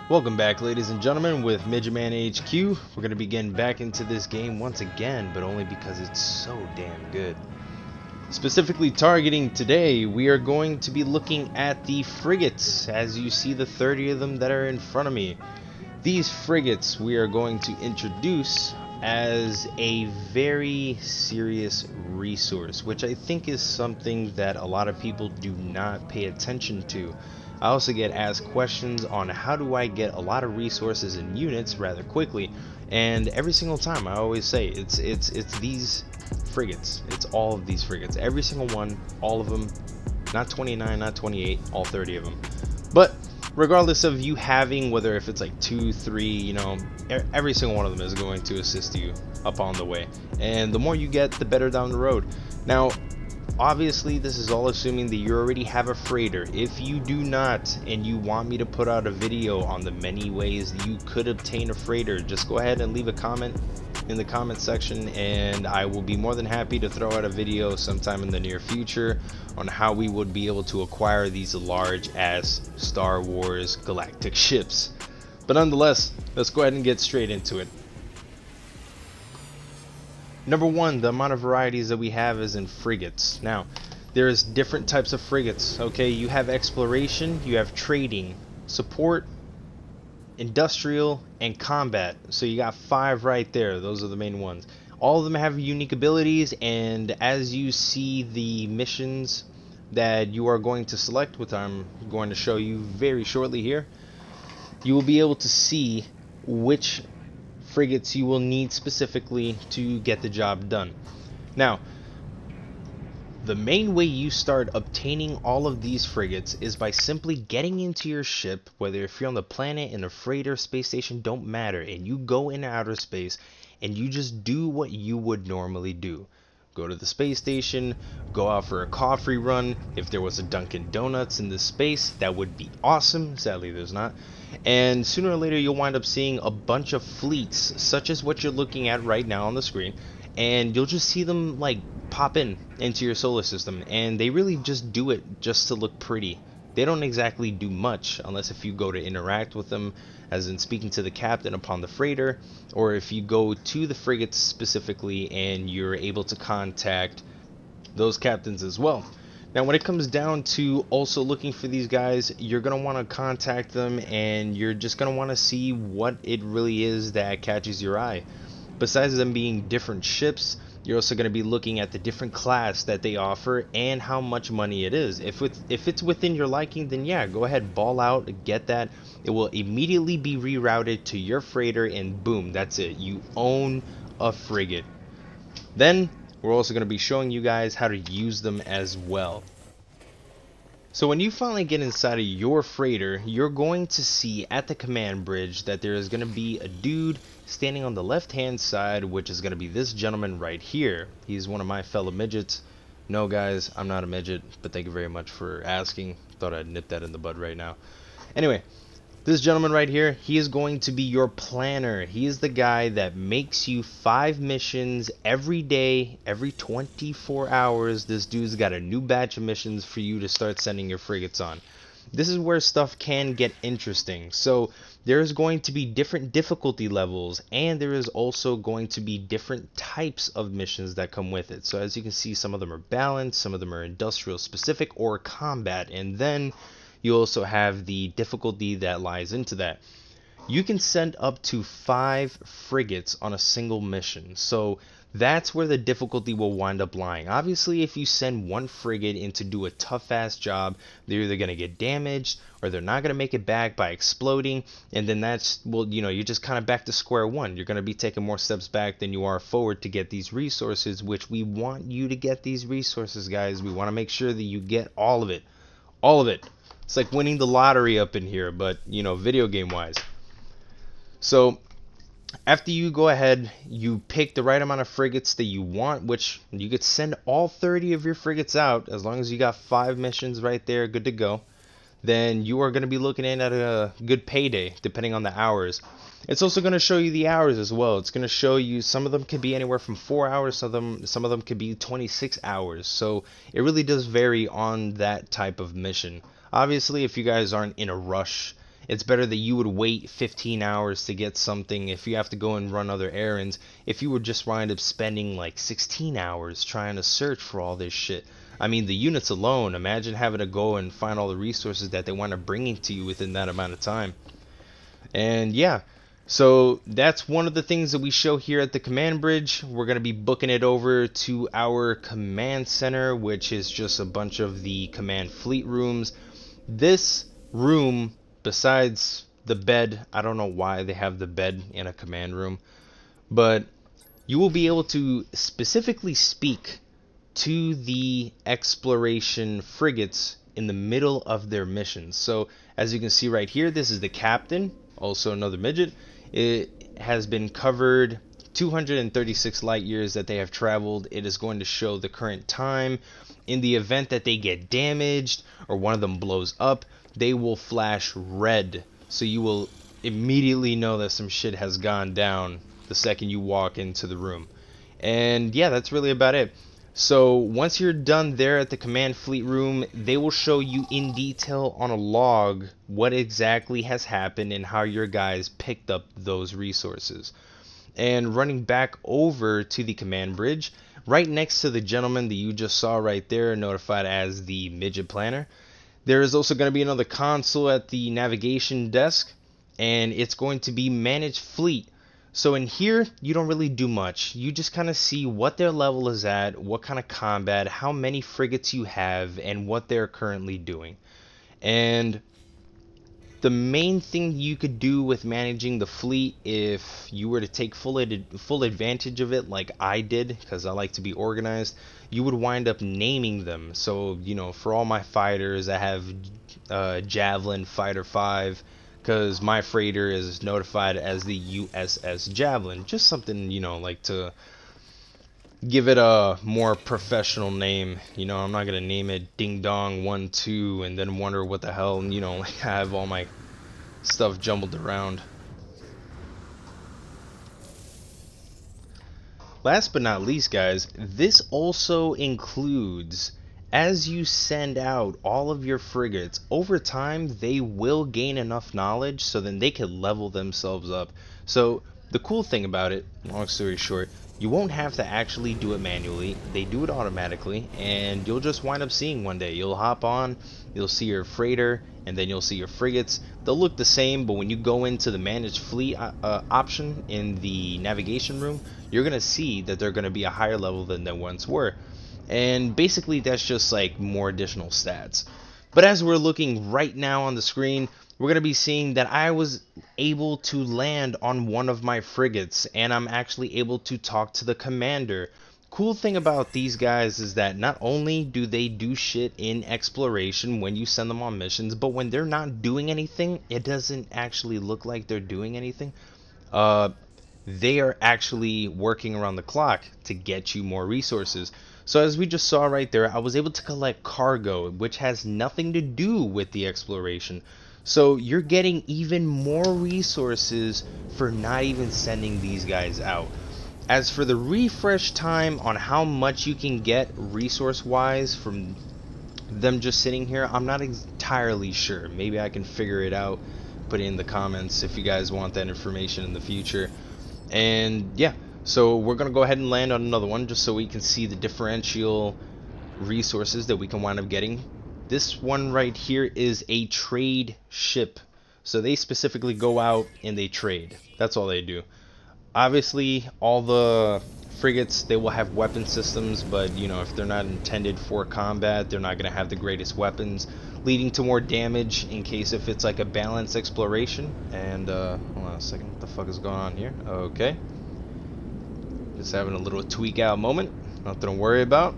Welcome back, ladies and gentlemen, with Midget Man HQ. We're going to be getting back into this game once again, but only because it's so damn good. Specifically targeting today, we are going to be looking at the frigates, as you see the 30 of them that are in front of me. These frigates we are going to introduce as a very serious resource, which I think is something that a lot of people do not pay attention to. I also get asked questions on how do I get a lot of resources and units rather quickly, and every single time I always say it's these frigates. It's all of these frigates, every single one, all of them, not 29, not 28, all 30 of them. But regardless of you having, whether if it's like 2, 3, you know, every single one of them is going to assist you up on the way, and the more you get, the better down the road. Now obviously this is all assuming that you already have a freighter. If you do not, and you want me to put out a video on the many ways you could obtain a freighter, just go ahead and leave a comment in the comment section, and I will be more than happy to throw out a video sometime in the near future on how we would be able to acquire these large ass Star Wars galactic ships. But nonetheless, let's go ahead and get straight into it. Number one, the amount of varieties that we have is in frigates. Now, there's different types of frigates. Okay, you have exploration, you have trading, support, industrial, and combat. So you got 5 right there. Those are the main ones. All of them have unique abilities, and as you see the missions that you are going to select, which I'm going to show you very shortly here, you will be able to see which frigates you will need specifically to get the job done. Now, the main way you start obtaining all of these frigates is by simply getting into your ship, whether if you're on the planet, in a freighter, space station, don't matter, and you go into outer space and you just do what you would normally do. Go to the space station, go out for a coffee run. If there was a Dunkin' Donuts in this space, that would be awesome. Sadly, there's not. And sooner or later, you'll wind up seeing a bunch of fleets, such as what you're looking at right now on the screen, and you'll just see them like pop into your solar system, and they really just do it just to look pretty. They don't exactly do much unless if you go to interact with them, as in speaking to the captain upon the freighter, or if you go to the frigates specifically and you're able to contact those captains as well. Now when it comes down to also looking for these guys, you're going to want to contact them, and you're just going to want to see what it really is that catches your eye. Besides them being different ships, you're also going to be looking at the different class that they offer and how much money it is. If it's within your liking, then yeah, go ahead, ball out, get that. It will immediately be rerouted to your freighter, and boom, that's it. You own a frigate. Then we're also going to be showing you guys how to use them as well. So when you finally get inside of your freighter, you're going to see at the command bridge that there is going to be a dude standing on the left hand side, which is going to be this gentleman right here. He's one of my fellow midgets. No guys, I'm not a midget, but thank you very much for asking. Thought I'd nip that in the bud right now. Anyway, this gentleman right here, he is going to be your planner. He is the guy that makes you 5 missions every day, every 24 hours. This dude's got a new batch of missions for you to start sending your frigates on. This is where stuff can get interesting. So there's going to be different difficulty levels, and there is also going to be different types of missions that come with it. So as you can see, some of them are balanced, some of them are industrial specific or combat, and then you also have the difficulty that lies into that. You can send up to 5 frigates on a single mission, so that's where the difficulty will wind up lying. Obviously, if you send one frigate in to do a tough ass job, they're either going to get damaged or they're not going to make it back by exploding, and then that's, well, you know, you're just kind of back to square one. You're going to be taking more steps back than you are forward to get these resources, which we want you to get these resources, guys. We want to make sure that you get all of it. All of it. It's like winning the lottery up in here, but, you know, video game wise. So after you go ahead, you pick the right amount of frigates that you want, which you could send all 30 of your frigates out as long as you got 5 missions right there, good to go. Then you are going to be looking in at a good payday depending on the hours. It's also going to show you the hours as well. It's going to show you, some of them could be anywhere from 4 hours, some of them could be 26 hours. So it really does vary on that type of mission. Obviously, if you guys aren't in a rush It's better that you would wait 15 hours to get something if you have to go and run other errands, if you would just wind up spending like 16 hours trying to search for all this shit. I mean, the units alone, imagine having to go and find all the resources that they wind up bringing to you within that amount of time. And yeah, so that's one of the things that we show here at the command bridge. We're going to be booking it over to our command center, which is just a bunch of the command fleet rooms. This room, besides the bed, I don't know why they have the bed in a command room, but you will be able to specifically speak to the exploration frigates in the middle of their missions. So as you can see right here, this is the captain, also another midget. It has been covered 236 light years that they have traveled. It is going to show the current time. In the event that they get damaged or one of them blows up, they will flash red, so you will immediately know that some shit has gone down the second you walk into the room. And yeah, that's really about it. So once you're done there at the command fleet room, they will show you in detail on a log what exactly has happened and how your guys picked up those resources. And running back over to the command bridge, right next to the gentleman that you just saw right there, notified as the midget planner, there is also going to be another console at the navigation desk, and it's going to be manage fleet. So in here, you don't really do much. You just kind of see what their level is at, what kind of combat, how many frigates you have, and what they're currently doing. And the main thing you could do with managing the fleet, if you were to take full advantage of it like I did, because I like to be organized, you would wind up naming them. So, you know, for all my fighters, I have Javelin Fighter 5, because my freighter is notified as the USS Javelin. Just something, you know, like to give it a more professional name. You know, I'm not gonna name it Ding Dong 1-2 and then wonder what the hell, you know, like I have all my stuff jumbled around. Last but not least, guys, this also includes, as you send out all of your frigates, over time they will gain enough knowledge so then they can level themselves up. So the cool thing about it, long story short, you won't have to actually do it manually. They do it automatically, and you'll just wind up seeing one day. You'll hop on, you'll see your freighter, and then you'll see your frigates. They'll look the same, but when you go into the manage fleet option in the navigation room, you're going to see that they're going to be a higher level than they once were. And basically that's just like more additional stats. But as we're looking right now on the screen, we're going to be seeing that I was able to land on one of my frigates, and I'm actually able to talk to the commander. Cool thing about these guys is that not only do they do shit in exploration when you send them on missions, but when they're not doing anything, it doesn't actually look like they're doing anything. They are actually working around the clock to get you more resources. So as we just saw right there, I was able to collect cargo, which has nothing to do with the exploration. So you're getting even more resources for not even sending these guys out. As for the refresh time on how much you can get resource wise from them just sitting here, I'm not entirely sure. Maybe I can figure it out, put it in the comments if you guys want that information in the future. And yeah, so we're gonna go ahead and land on another one just so we can see the differential resources that we can wind up getting. This one right here is a trade ship, so they specifically go out and they trade. That's all they do. Obviously all the frigates, they will have weapon systems, but you know, if they're not intended for combat, they're not going to have the greatest weapons, leading to more damage in case if it's like a balanced exploration. And hold on a second, what the fuck is going on here? Okay, just having a little tweak out moment, nothing to worry about.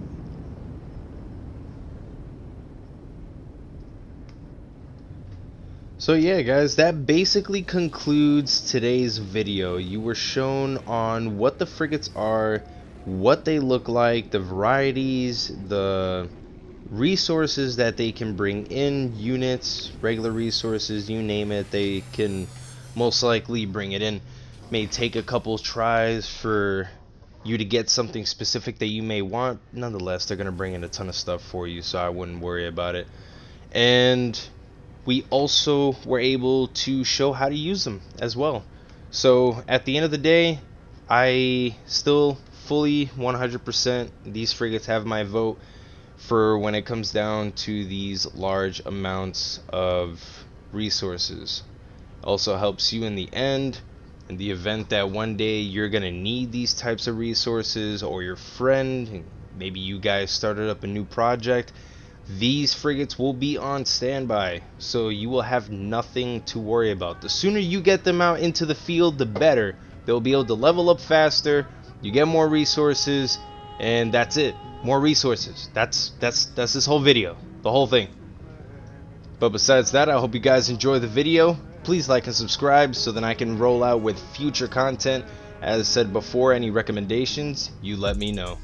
So yeah guys, that basically concludes today's video. You were shown on what the frigates are, what they look like, the varieties, the resources that they can bring in, units, regular resources, you name it, they can most likely bring it in. May take a couple tries for you to get something specific that you may want. Nonetheless, they're going to bring in a ton of stuff for you, so I wouldn't worry about it. And we also were able to show how to use them as well. So at the end of the day, I still fully 100% these frigates have my vote for when it comes down to these large amounts of resources. Also helps you in the end, in the event that one day you're gonna need these types of resources, or your friend, maybe you guys started up a new project, these frigates will be on standby, so you will have nothing to worry about. The sooner you get them out into the field, the better. They'll be able to level up faster, you get more resources, and that's it. More resources. That's this whole video, the whole thing. But besides that, I hope you guys enjoy the video. Please like and subscribe so that I can roll out with future content. As said before, any recommendations, you let me know.